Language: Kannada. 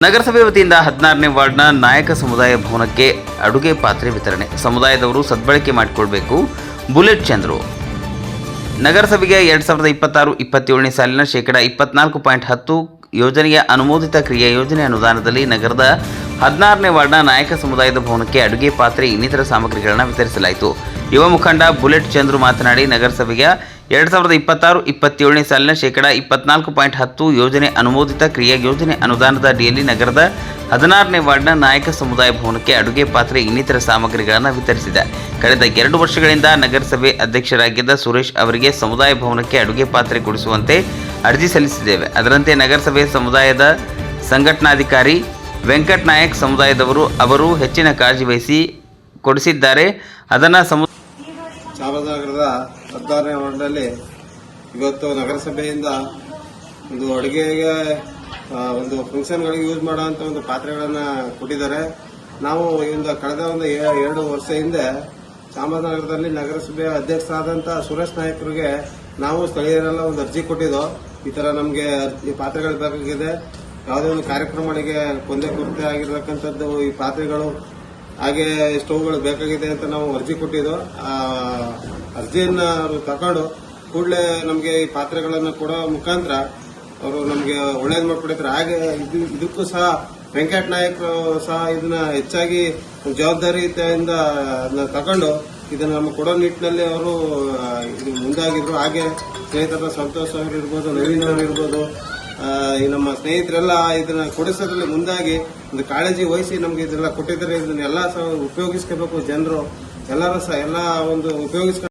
ನಗರಸಭೆ ವತಿಯಿಂದ 16ನೇ ವಾರ್ಡ್ನ ನಾಯಕ ಸಮುದಾಯ ಭವನಕ್ಕೆ ಅಡುಗೆ ಪಾತ್ರೆ ವಿತರಣೆ. ಸಮುದಾಯದವರು ಸದ್ಬಳಕೆ ಮಾಡಿಕೊಳ್ಳಬೇಕು. ಬುಲೆಟ್ ಚಂದ್ರು. ನಗರಸಭೆಗೆ 2026-27ನೇ ಸಾಲಿನ ಶೇಕಡಾ 24.10 ಯೋಜನೆಯ ಅನುಮೋದಿತ ಕ್ರಿಯಾ ಯೋಜನೆ ಅನುದಾನದಲ್ಲಿ ನಗರದ 16ನೇ ವಾರ್ಡ್ನ ನಾಯಕ ಸಮುದಾಯದ ಭವನಕ್ಕೆ ಅಡುಗೆ ಪಾತ್ರೆ ಇನ್ನಿತರ ಸಾಮಗ್ರಿಗಳನ್ನು ವಿತರಿಸಲಾಯಿತು. ಯುವ ಮುಖಂಡ ಬುಲೆಟ್ ಚಂದ್ರು ಮಾತನಾಡಿ, ನಗರಸಭೆಯ 2026-27ನೇ ಸಾಲಿನ ಶೇಕಡಾ 24.10 ಯೋಜನೆ ಅನುಮೋದಿತ ಕ್ರಿಯಾ ಯೋಜನೆ ಅನುದಾನದ ಅಡಿಯಲ್ಲಿ ನಗರದ 16ನೇ ವಾರ್ಡ್ನ ನಾಯಕ ಸಮುದಾಯ ಭವನಕ್ಕೆ ಅಡುಗೆ ಪಾತ್ರೆ ಇನ್ನಿತರ ಸಾಮಗ್ರಿಗಳನ್ನು ವಿತರಿಸಿದೆ. ಕಳೆದ 2 ವರ್ಷಗಳಿಂದ ನಗರಸಭೆ ಅಧ್ಯಕ್ಷರಾಗಿದ್ದ ಸುರೇಶ್ ಅವರಿಗೆ ಸಮುದಾಯ ಭವನಕ್ಕೆ ಅಡುಗೆ ಪಾತ್ರೆ ಕೊಡಿಸುವಂತೆ ಅರ್ಜಿ ಸಲ್ಲಿಸಿದ್ದೇವೆ. ಅದರಂತೆ ನಗರಸಭೆ ಸಮುದಾಯದ ಸಂಘಟನಾಧಿಕಾರಿ ವೆಂಕಟ್ ನಾಯಕ್ ಸಮುದಾಯದವರು ಅವರು ಹೆಚ್ಚಿನ ಕಾಳಜಿ ವಹಿಸಿ ಕೊಡಿಸಿದ್ದಾರೆ. ಅದನ್ನು ಚಾಮರಾಜನಗರದ 16ನೇ ವಾರ್ಡ್ನಲ್ಲಿ ಇವತ್ತು ನಗರಸಭೆಯಿಂದ ಒಂದು ಅಡುಗೆಗೆ ಒಂದು ಫಂಕ್ಷನ್ಗಳಿಗೆ ಯೂಸ್ ಮಾಡುವಂಥ ಒಂದು ಪಾತ್ರೆಗಳನ್ನು ಕೊಟ್ಟಿದ್ದಾರೆ. ನಾವು ಕಳೆದ 2 ವರ್ಷ ಹಿಂದೆ ಚಾಮರಾಜನಗರದಲ್ಲಿ ನಗರಸಭೆಯ ಅಧ್ಯಕ್ಷರಾದಂಥ ಸುರೇಶ್ ನಾಯಕರಿಗೆ ನಾವು ಸ್ಥಳೀಯರೆಲ್ಲ ಒಂದು ಅರ್ಜಿ ಕೊಟ್ಟಿದ್ದೋ, ಈ ಥರ ನಮಗೆ ಈ ಪಾತ್ರೆಗಳು ಬೇಕಾಗಿದೆ, ಯಾವುದೇ ಒಂದು ಕಾರ್ಯಕ್ರಮಗಳಿಗೆ ಕೊಂದೆ ಕೊರತೆ ಆಗಿರತಕ್ಕಂಥದ್ದು ಈ ಪಾತ್ರೆಗಳು ಹಾಗೆ ಸ್ಟೌವ್ಗಳು ಬೇಕಾಗಿದೆ ಅಂತ ನಾವು ಅರ್ಜಿ ಕೊಟ್ಟಿದ್ದೋ. ಆ ಅರ್ಜಿಯನ್ನು ಅವರು ತಗೊಂಡು ಕೂಡಲೇ ನಮಗೆ ಈ ಪಾತ್ರೆಗಳನ್ನು ಕೊಡೋ ಮುಖಾಂತರ ಅವರು ನಮಗೆ ಒಳ್ಳೇದು ಮಾಡಿಕೊಟ್ಟಿದ್ದಾರೆ. ಹಾಗೆ ಇದಕ್ಕೂ ಸಹ ವೆಂಕಟ್ ನಾಯಕರು ಸಹ ಇದನ್ನ ಹೆಚ್ಚಾಗಿ ಜವಾಬ್ದಾರಿಯಿಂದ ತಗೊಂಡು ಇದನ್ನು ನಮಗೆ ಕೊಡೋ ನಿಟ್ಟಿನಲ್ಲಿ ಅವರು ಇದು ಮುಂದಾಗಿದ್ರು. ಹಾಗೆ ಸ್ನೇಹಿತರ ಸಂತೋಷ್ ಅವರು ಇರ್ಬೋದು, ನವೀನ್ ಅವರು ಇರ್ಬೋದು, ಈ ನಮ್ಮ ಸ್ನೇಹಿತರೆಲ್ಲ ಇದನ್ನ ಕೊಡಿಸೋದ್ರಲ್ಲಿ ಮುಂದಾಗಿ ಒಂದು ಕಾಳಜಿ ವಹಿಸಿ ನಮ್ಗೆ ಇದೆಲ್ಲ ಕೊಟ್ಟಿದ್ದಾರೆ. ಇದನ್ನೆಲ್ಲ ಸಹ ಉಪಯೋಗಿಸ್ಕೋಬೇಕು. ಜನರು ಎಲ್ಲರೂ ಸಹ ಎಲ್ಲ ಒಂದು ಉಪಯೋಗಿಸ್ಕೊಂಡು